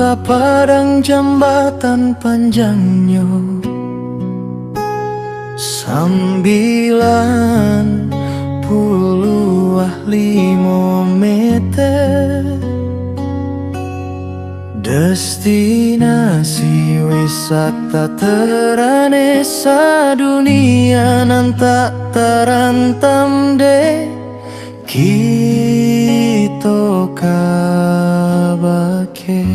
tak padang jambatan panjangnya 95 meter. Destinasi wisata terane sadunia nan tak terantam deh kita kabake.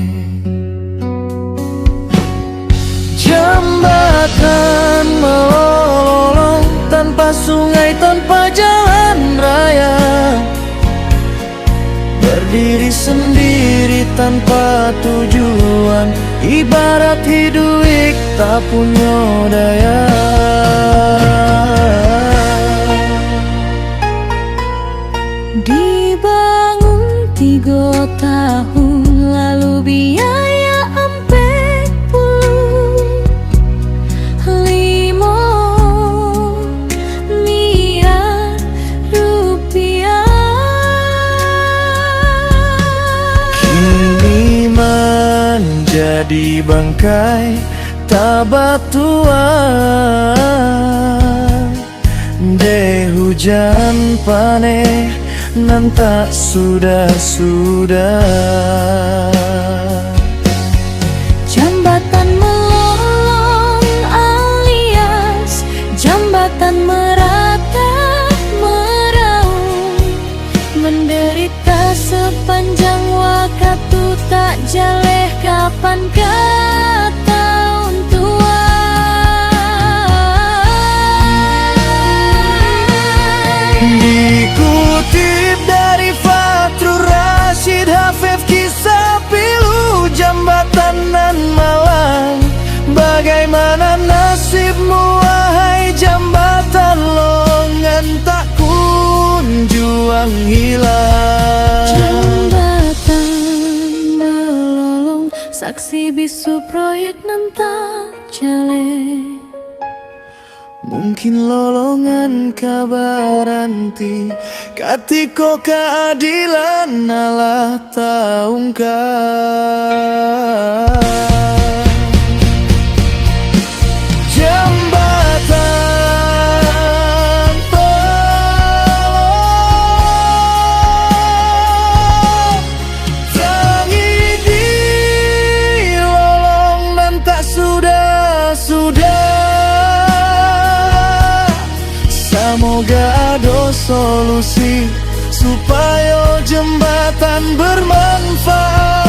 Jembatan melolong tanpa sungai, tanpa jalan raya, berdiri sendiri tanpa tujuan, ibarat hidup tak punya daya. Dibangun 3 tahun lalu, biaya ampek puluh 5 miliar rupiah. Kini menjadi bangkai tabatuan, de hujan paneh nan tak sudah-sudah. Jambatan melolong alias jambatan meratap meraung, menderita sepanjang waktu tak jaleh kapan tahun tua. Dikutip dari Fathur Rasyid Hafez, kisah pilu jambatan nan malang. Bagaimana nasibmu wahai jambatan longan tak kunjung hilang. Jambatan melolong saksi bisu proyek nan tak jaleh. Mungkin lolongan kabaranti katiko keadilan Allah taungkan. Jambatan tolong tangi dilolong dan tak sudah-sudah. Semoga ada solusi supaya jembatan bermanfaat.